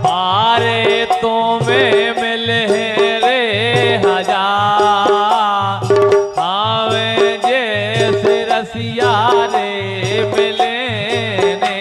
आरे तुम्हें मिले रे हजार, हमें जैसे रसिया रे मिले ने।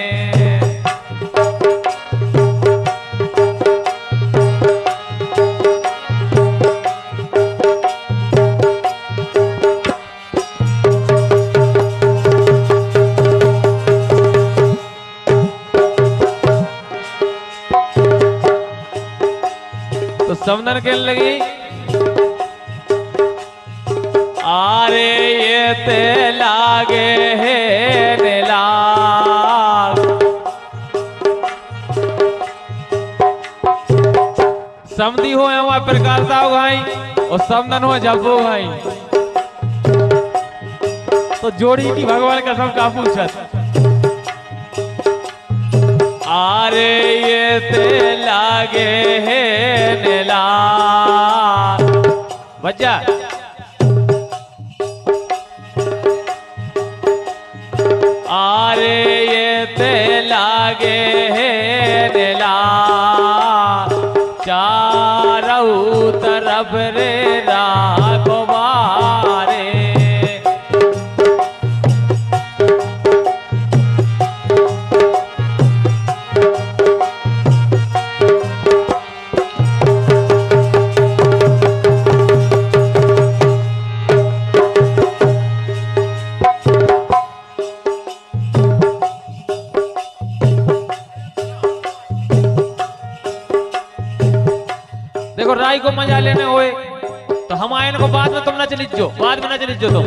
तो समनन कहने लगी, आरे ये ते लागे है लाग, समधी हो हमारे प्रकारता हो भाई और समनन हो जब्बो भाई। तो जोड़ी की भगवान कसम का पूछत, आरे ये ते लागे है लाग। बच्चा आरे ये ते लागे है लाग, चारों तरफ रे राघवारे। देखो राय को मजा लेने हुए तो हम आयन को बाद में तुम ना चली जो, बाद में ना चली जो तुम।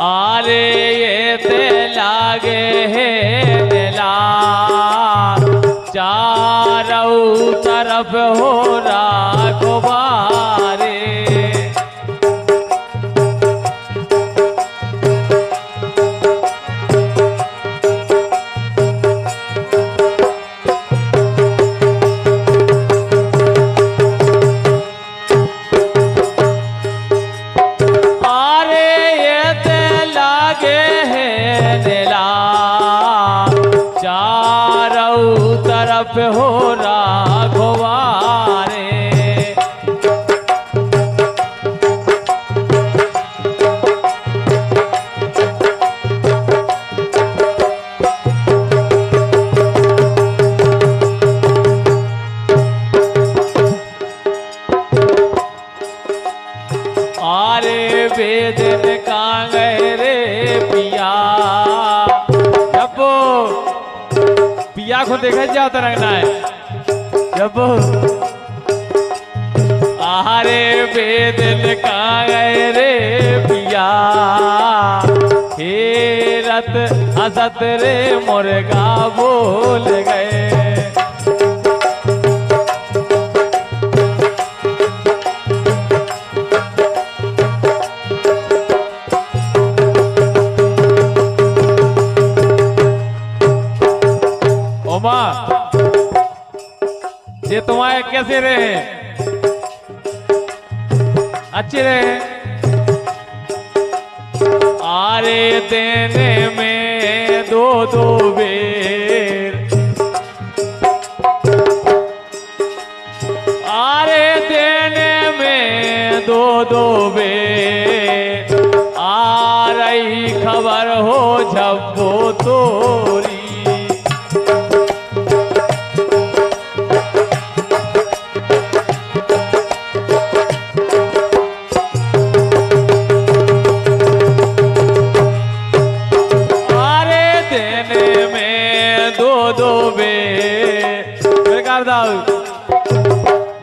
आरे ये ते लागे है लाग, चारों तरफ हो राघवारे। तरफ हो राघवारे। आरे वेदन कांगे रे पिया, पिया को देखा जाता रखना है जब। आरे बेदिल का गए रे पिया, हेरत हसत रे मुर्गा बोल गए। ये तुम्हारे कैसे रहे, अच्छे रहे। आरे देने में दो दो बेर, आरे देने में दो दो बेर, आ रही खबर हो झब्बो तोरी।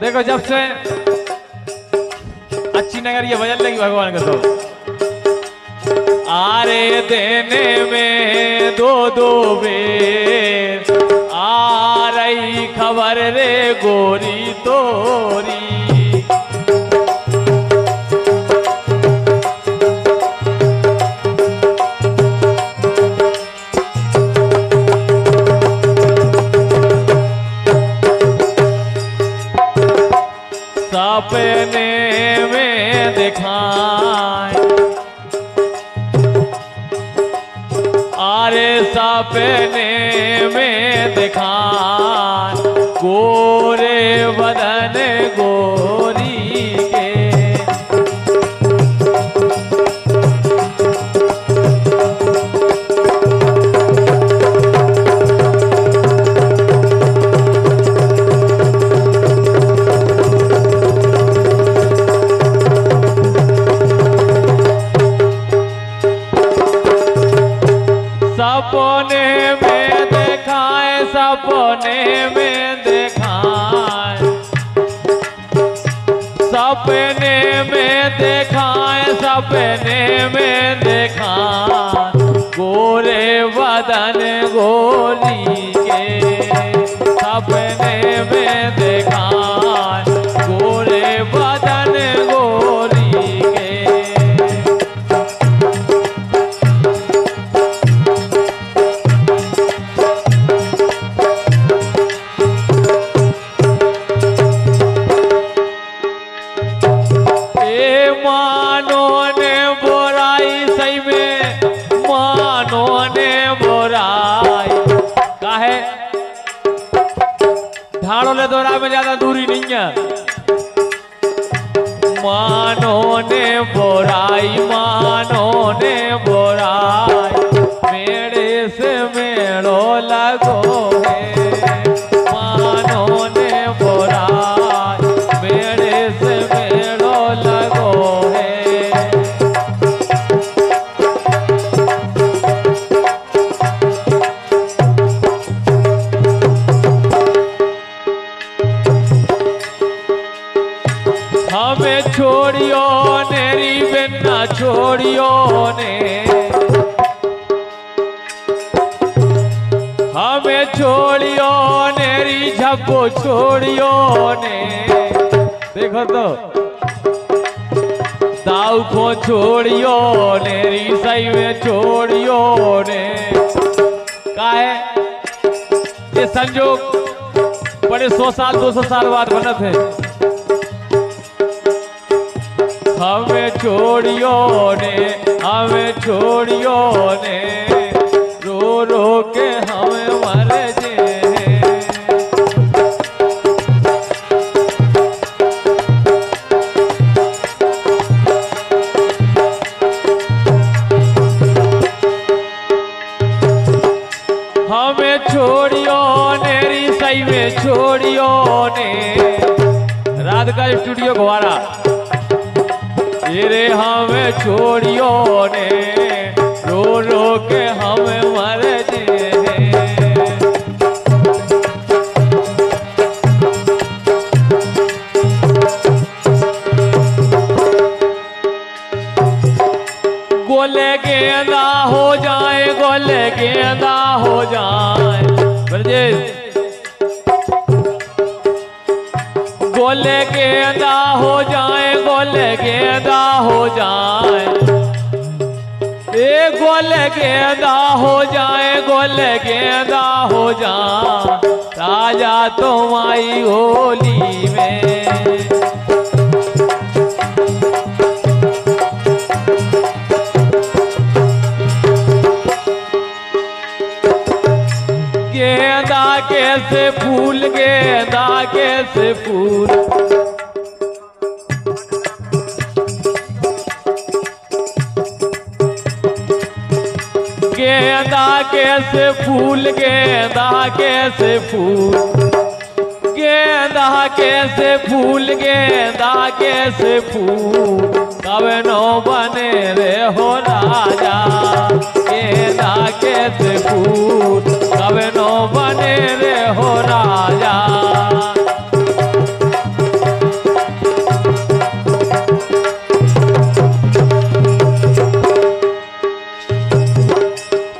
देखो जब से अच्छी नगर ये बजन लगी भगवान का, तो आरे देने में दो दो बेर, आ रही खबर रे गोरी तोरी। सपने में दिखाए, आरे गोरे सपने में दिखाए गोरे बदन गोरी के। सपने में दिखाए सपने में दिखाए सपने में दिखाए सपने में दिखाए गोरे बदन गोरी के। सपने में दिखाए गोरे बदन गोरी के। मानो ने बुराई सही में मानो ने बुराई काहे ढाड़ो ले दोरा में ज्यादा दूरी नहीं है। मानो ने बुराई मेरे से मेड़ो लगो है। मानो ने बुराई मेरे से मेड़ो लगो है। हमें छोड़ियो नेरी बिना छोड़ियो ने हमें छोड़ियो नेरी झप्पो छोड़ियो ने। देखो तो दाऊ को छोड़ियो नेरी सही में छोड़ियो ने। काहे ये संजोग बड़े 100 साल 200 साल बाद बना थे। हमें छोड़ियो ने रो रो के हमें मर जे। हमें छोड़ियो नेरी सही में छोड़ियो ने। राधिका स्टूडियो ग्वारा रे हमें छोड़ियो ने रो रो के हमें मर जे। गोले गेंदा हो जाए गोले गेंदा हो जाए ब्रजेश। गोले गेंदा हो जाए गोले गेंदा हो जाए ए गोले गेंदा हो जाए गोले गेंदा हो जाए राजा तुम आई होली में। गेंदा कैसे फूल गेंदा कैसे फूल गेंदा कैसे फूल गेंदा कैसे फूल गेंदा कैसे फूल गेंदा कैसे फूल कब नो बने रे हो राजा। गेंदा कैसे फूल कब नो बने रे हो राजा।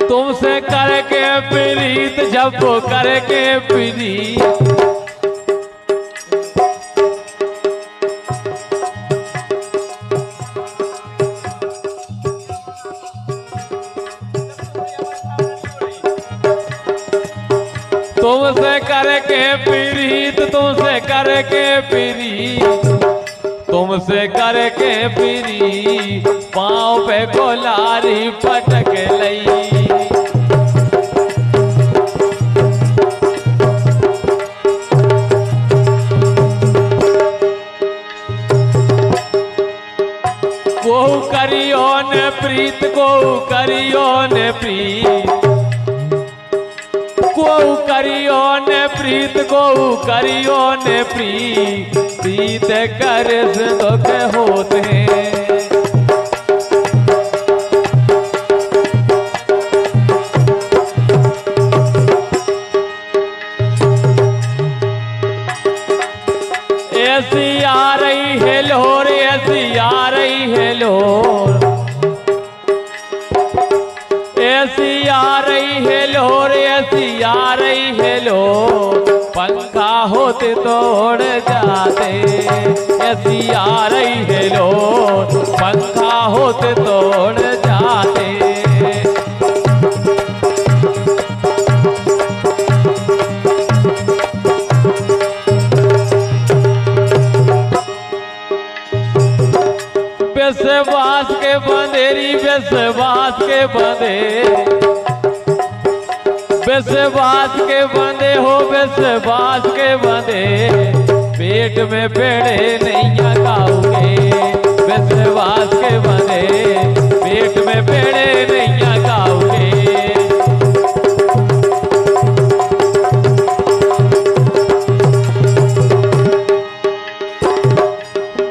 तुमसे करके प्रीत जब करके प्रीत तुमसे करके प्रीत तुमसे करके प्रीत तुमसे करके प्रीत पाँव पे कोलारी पटक लई। करियो ने प्रीत, को करियो ने प्रीत, को करियो ने प्रीत, प्रीत कर दुख होते। ऐसी आ रही है लोर, ऐसी आ रही है लोर, ऐसी आ रही है लोर, ऐसी आ रही है लोर, पंखा होते तोड़ जाते। ऐसी आ रही है लोर, पंखा होते तोड़ जाते। विश्वास के बंधेरी, विश्वास के बंधे, विश्वास के बंधे हो, विश्वास के बंधे, पेट में पेड़े नहीं खाओगे। विश्वास के बंधे, पेट में पेड़े नहीं खाओगे।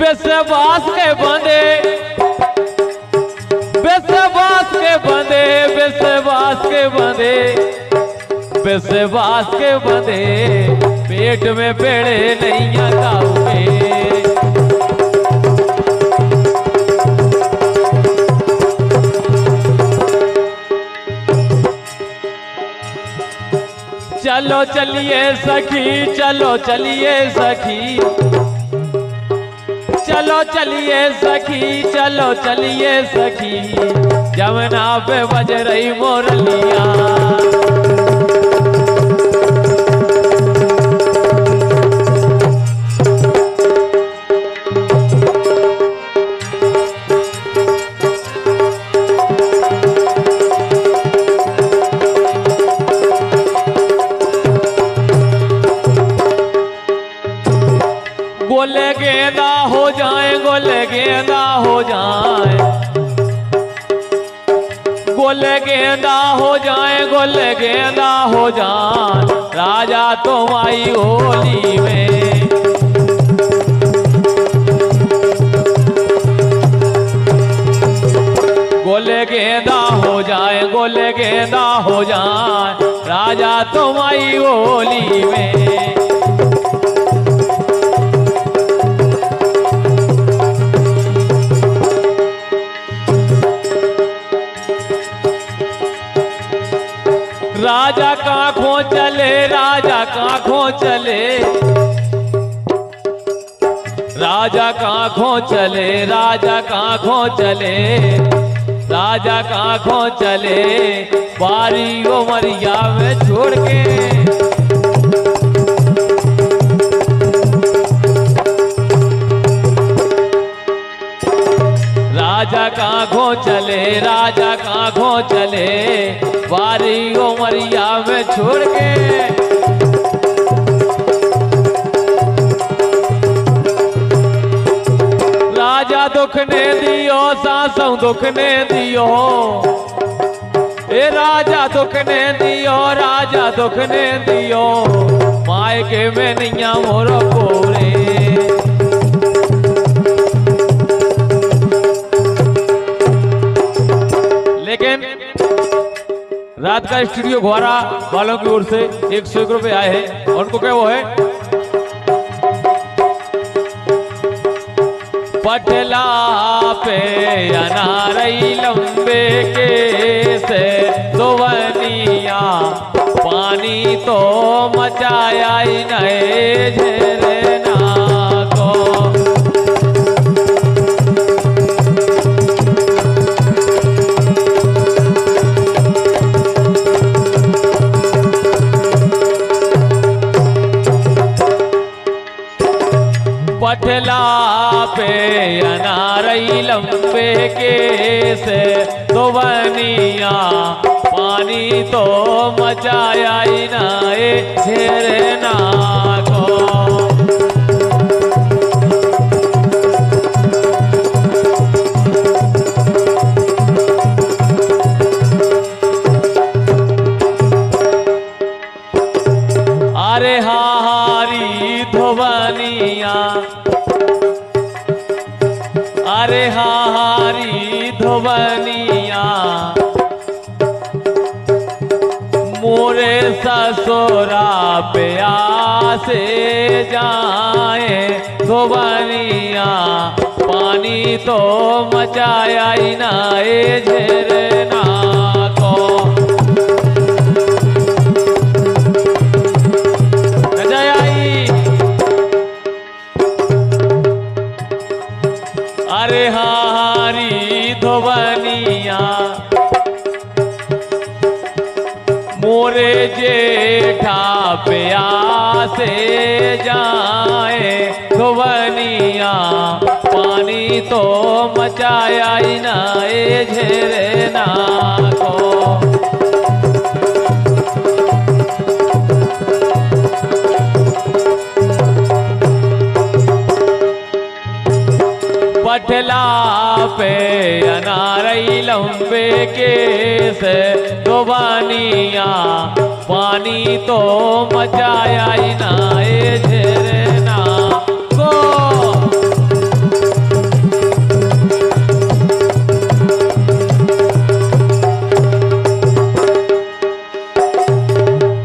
विश्वास के बंधे, विश्वास के बंधे, विश्वास के बंधे, विश्वास के बंधे, पेट में पेड़े नहीं खाओगे। चलो चलिए सखी, चलो चलिए सखी, चलो चलिए सखी, चलो चलिए सखी, जमुना पे बज रही मोरलिया। गोले गेंदा हो जाए, गोले गेंदा हो जाए, गोले गेंदा हो जाए, गोले गेंदा हो जाए, राजा तुम आई होली में। गोले गेंदा हो जाए, गोले गेंदा हो जाए, राजा तुम आई होली में। राजा काखों चले, राजा काखों चले, राजा काखों चले, राजा काखों चले, राजा काखों चले, बारी उमरिया में छोड़ के। राजा काखों चले, राजा काखों चले, बारी उमरिया में छोड़ के। राजा दुख ने दियो, सासों दुख ने दियो, ए राजा दुख ने दियो, राजा दुख ने दियो, मायके में नैया मोर पोरे। लेकिन रात का स्टूडियो घोरा वालों की ओर से 101 रुपए आए हैं, और उनको क्या वो है, पटला पे अनारई लंबे के से दोवनिया, पानी तो मचाया ही नए झरना को। पटला पे अनारई लंबे के से दोवनिया, पानी तो मचाया ही नाए झरना को। धोबनिया मोरे ससुरा प्यासे जाए धोबनिया पानी तो मचाया ही ना झरना को। अरे हारी धोबनिया मोरे जेठा प्यासे जाए धोबनिया पानी तो मचाया ही ना झरना को। पठला पे अनारई लंबे केस धोबनिया पानी तो मचाया ही ना झरना को।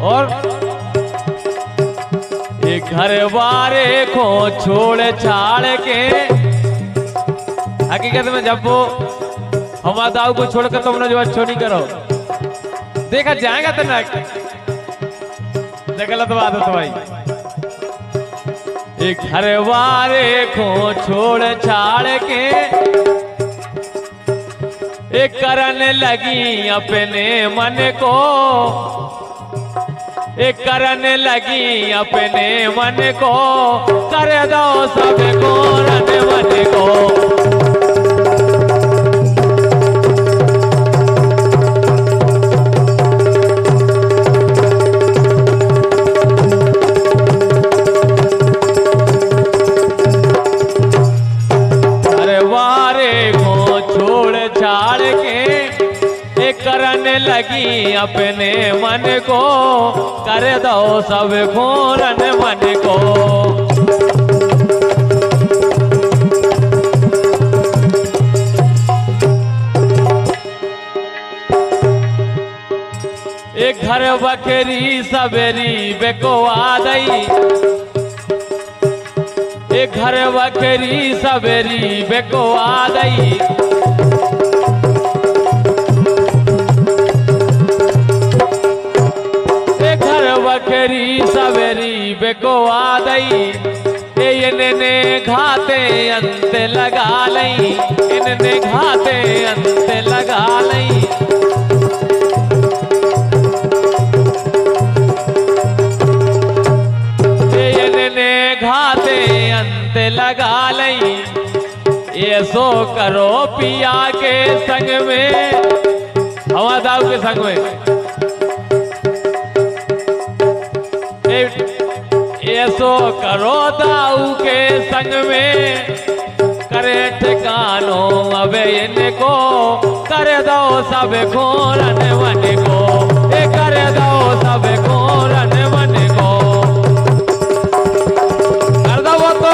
और एक घर वारे को छोड़ छाड़ के हकीकत में जब वो हमारे दाऊ को छोड़कर तुम लोग जो अच्छो नहीं करो देखा जाएगा तो ना गलत बात है तो भाई। एक घर वारे को छोड़ छाड़ के एक करने लगी अपने मन को एक करने लगी अपने मन को कर दो सब को रन मन को। करने लगी अपने मन को कर दो सब घोरन मन को। एक घर बकरी सवेरी बेकोआ दई एक घर बकरी सवेरी बेकोआ दई बकरी सवेरी बेकोआ दई इनने घाते अंत लगा लई इनने घाते अंत लगा लई। इनने घाते अंत लगा लई ये सो करो पिया के संग में हवा दाऊ के संग में ऐसो करो दाऊ के संग में करे ठिकानो अब इनको कर दो सब घोरन मन को कर दो सब घोरन मन को कर दो वो तो।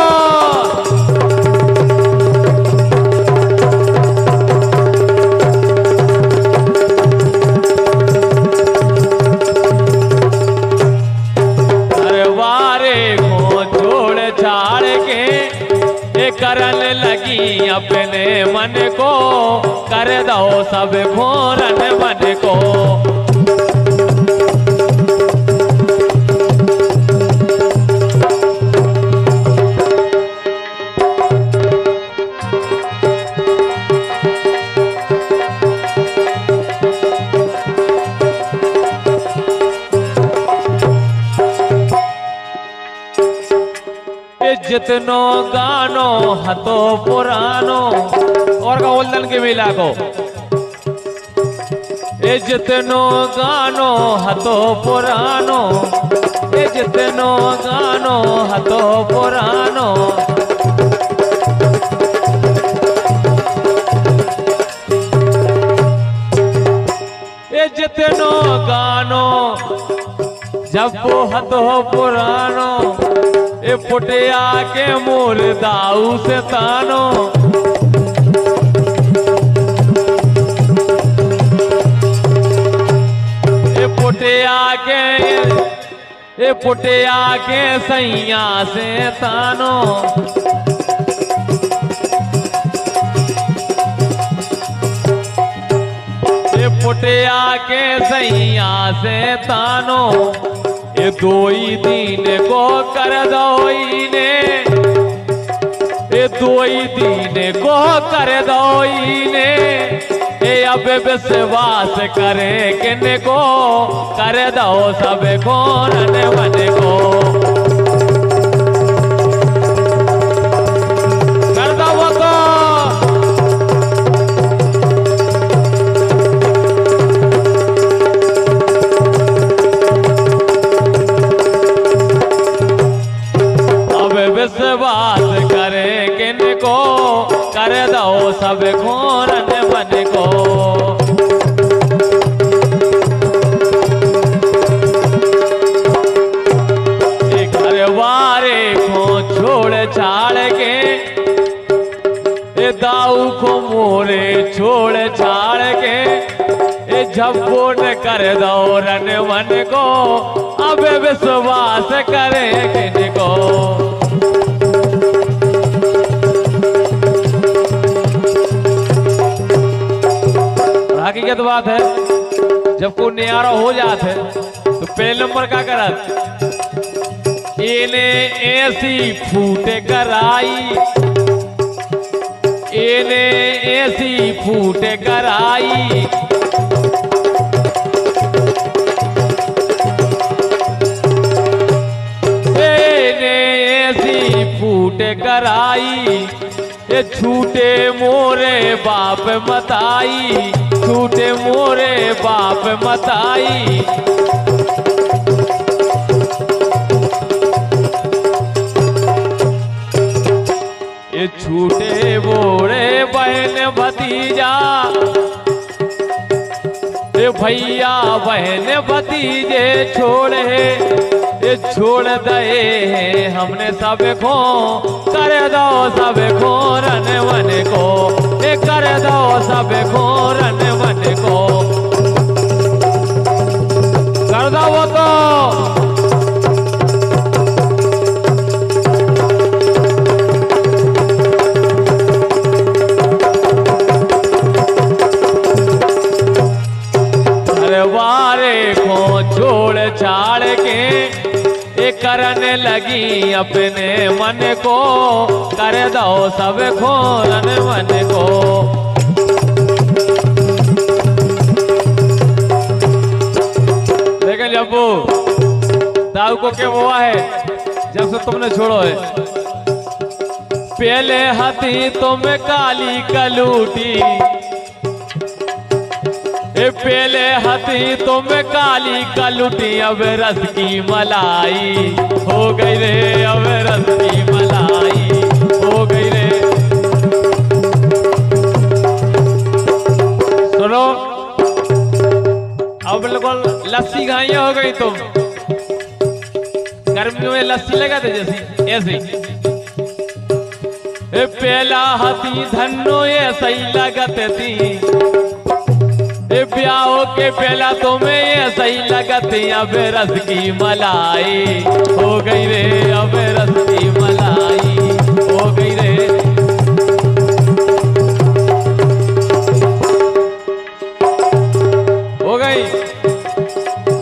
करन लगी अपने मन को कर दो सब घोरन मन को। जितनो गानो हतो पुरानो और का ओल्दन के मिला को ए जितनो गानो हतो पुरानो ए जितनो गानो हतो पुरानो ए जितनो गानो जब वो हतो पुरानो ए पुटिया के मूल दाऊ से तानो पुटे आके सैया से तानो पुटे आके सैया से तानो ये दोई दिन को कर दोई ने ये दोई दिन को कर दोई ने ये अब विश्वास करे किन को कर दो सब को रन वन को कर दो वो को अब विश्वास करे किन को कर दो सब को रन वन को छाड़ के दाऊ को मोरे छोड़ छाड़ के झप्पो न कर दो रन वन को अब विश्वास करे किन को हकीकत बात है जब कोई न्यारा हो जाते है तो पहले नंबर का करत इने ऐसी फूटे कराई इने ऐसी फूटे कराई इने ऐसी फूटे कराई ये छूटे मोरे बाप मताई छूटे मोरे बाप मताई ये छूटे मोरे बहन भतीजा ये भैया बहन भतीजे छोड़े ये छोड़ दे हमने सब को कर दो सब को रन वन को ये कर दो सब को रन वन को कर दो वो तो छोड़ छाड़ के करने लगी अपने मन को कर दो सब खोरन मन को लेकिन जब वो दाऊ को क्या हुआ है जब से तुमने छोड़ो है पहले हाथी तुम काली कलूटी पहले हाथी तुम काली कलुटी अब रस की मलाई हो गई रे अब रस की मलाई हो गई रे सुनो अब बिल्कुल लस्सी घाई हो गई तुम गर्मियों में लस्सी लगाते जैसी ऐसी पहला हाथी धन्नो ऐसा ही लगते थी ब्याह के पहला तुम्हें ये सही लगती अब रस की मलाई हो गई रे अब रस की मलाई हो गई रे हो गई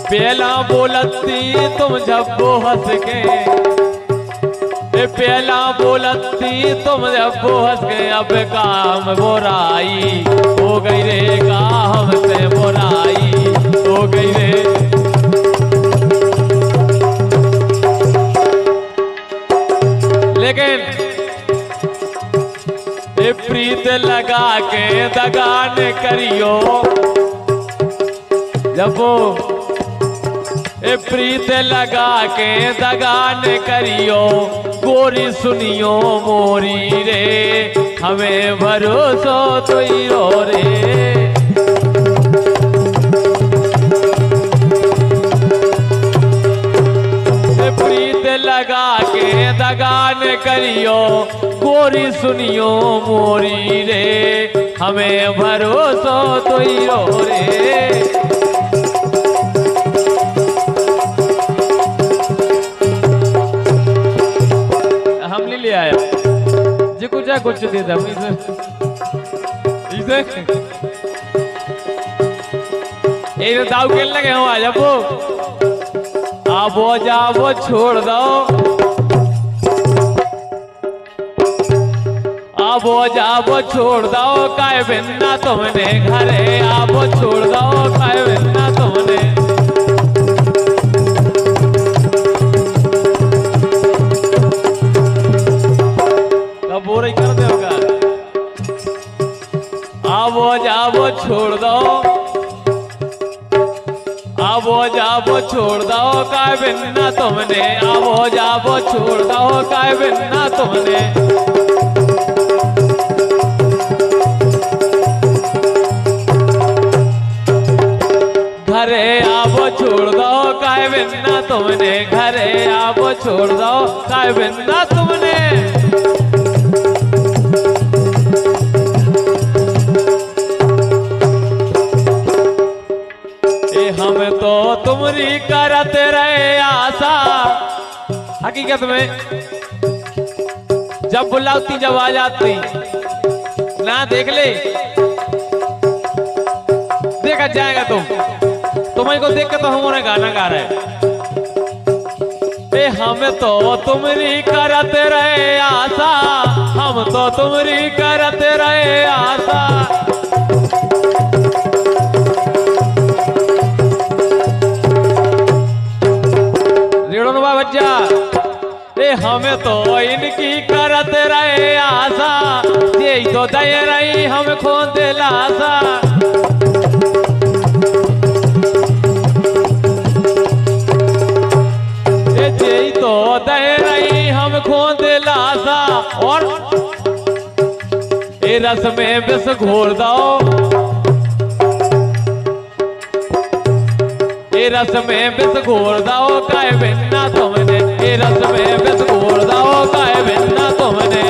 पहला बोलती तुम जब वो हंस के पहला बोलती तुम जब वो हंस के अब काम बुराई हो गई रे काम से बुराई हो गई रे लेकिन प्रीत लगा के दगान करियो जब वो प्रीत लगा के दगान करियो गोरी सुनियो मोरी रे हमें भरोसो तो ही रो रे प्रीत लगा के दगान करियो गोरी सुनियो मोरी रे हमें भरोसो तो ही रो रे कुछ दे दम इसे ये दाव खेल लगे हम आज आबो जाबो छोड़ दो आबो जाबो छोड़ दो काय बिन्ना तुमने घरे आबो छोड़ दो काय बिन्ना तुमने कब बोर ही कर दोगा आबो जाबो छोड़ दो आबो जाबो छोड़ दो काय बिन्ना तुमने आबो जाबो छोड़ दो काय बिन्ना तुमने घरे आबो छोड़ दो काय बिन्ना तुमने घरे आबो छोड़ दो काय बिन्ना तुमने हम तो तुमरी करते रहे आशा हकीकत में जब बुलाती जब आ जाती ना देख ले देखा जाएगा तुम्हें को देख के तो हम उन्हें गाना गा रहे हैं हम तो तुमरी करते रहे आशा हम तो तुमरी करते रहे आशा बच्चा हमें तो इनकी करत रहे आशा यही तो दे रही हम खोद लाशा यही तो दे रही हम खोद लाशा और ये रस में विष घोर दो रस में विष घोर दो काय बिन्ना तुमने रस में विष घोर दो काय बिन्ना तुमने